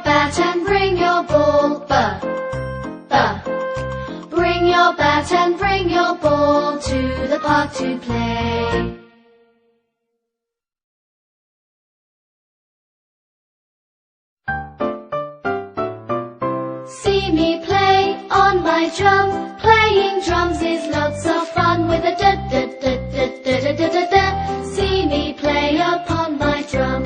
bat and bring your ball. B, b. Bring your bat and bring your ball to the park to play. See me play on my drum. Playing drums is lots of fun with a da da da da da da da da da. See me play upon my drum.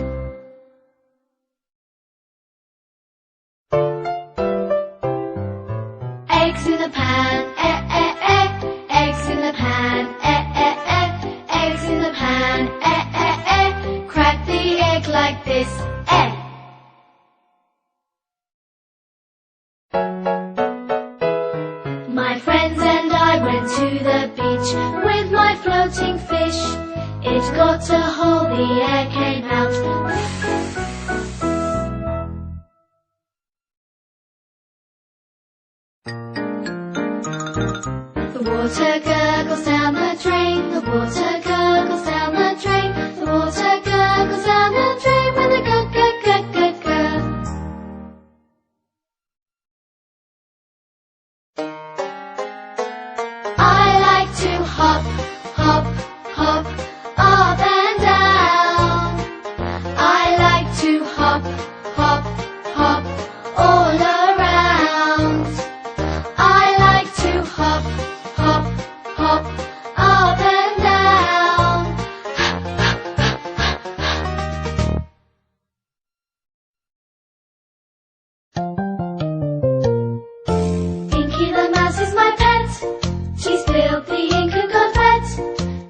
Eggs in the pan, eh eh eh. Eggs in the pan, eh eh eh. Eggs in the pan, eh eh eh. Crack the egg like this, eh. My friends and I went to the beach with my floating fish. It got a hole, the air came out. The water gurgles down the drain. The water gurgles down the drain. The water gurgles down the drain with a gurg, gurg, gurg, gurg, gurg. I like to hop, hop, hop, up and down. I like to hop, hop, hop, all around. I like to hop, hop, hop, up and down. Inky the mouse is my pet. She spilled the ink and got wet.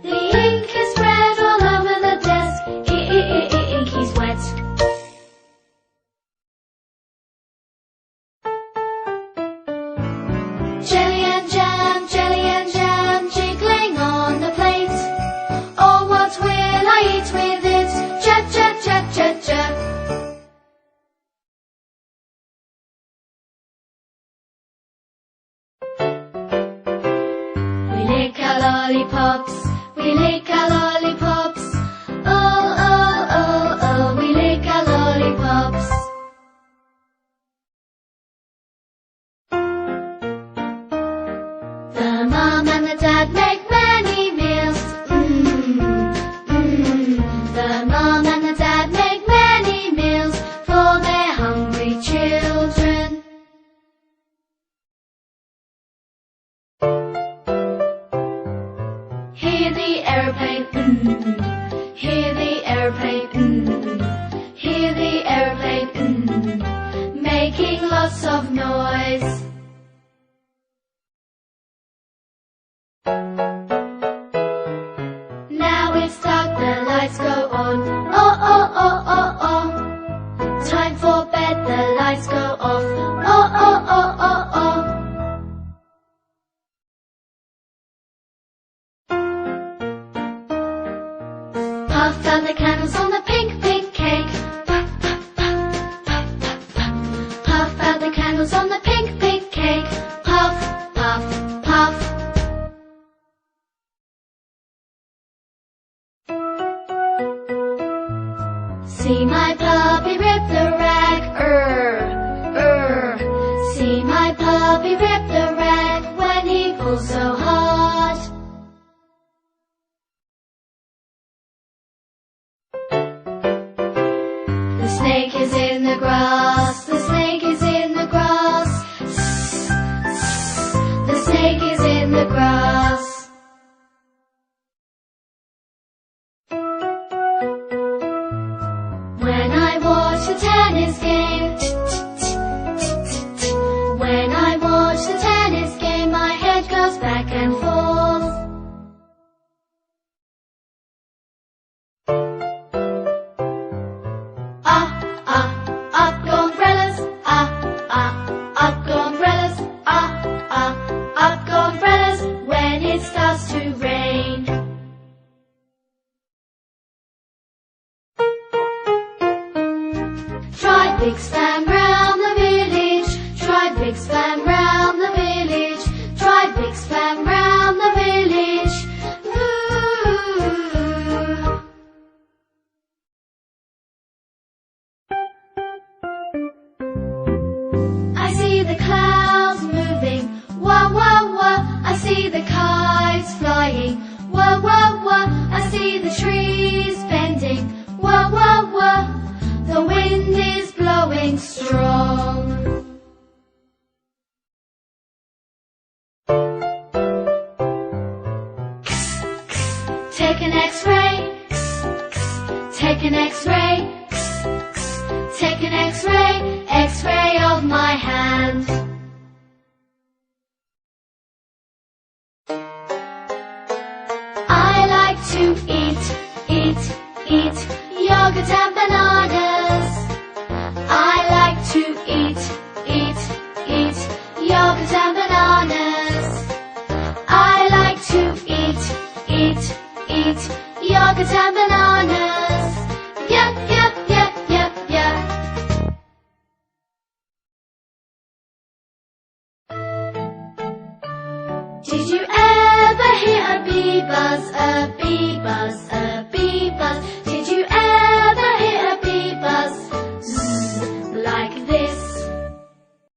The ink is spread all over the desk. Inky's wet. Jelly and jam, jiggling on the plate. Oh, what will I eat with it? Jab, jab, jab, jab, jab. We lick our lollipops, we lick our lollipops. Oh, oh, oh, oh, we lick our lollipops. The mom and the dad make many meals. The mom and the dad make many meals for their hungry children. Hear the aeroplane, hear the aeroplane, hear the aeroplane, making lots of noise. Now it's dark, the lights go on. Oh, oh, oh, oh, oh. Time for bed, the lights go off. Oh, oh, oh, oh, oh. Puff out the candles on the pink, pink cake. Puff, puff, puff, puff, puff, puff. Puff out the candles on the pink, pink cake. Puff, puff, puff. See my puppy rip the rag, See my puppy rip the rag when he pulls so hard. The snake is in the grass, the snake is in the grass. The snake is in the grass. When I watch the tennis game, when I watch the tennis game, my head goes back and forth. Up go umbrellas, up go umbrellas, up go umbrellas, when it starts to rain. Try big span round the village, try big span round the village, try big span round the village. Ooh. see the trees bending. Wah, wah, wah. The wind is blowing strong. Take an X-ray. Take an X-ray. Take an X-ray. X-ray of my hand. I like to eat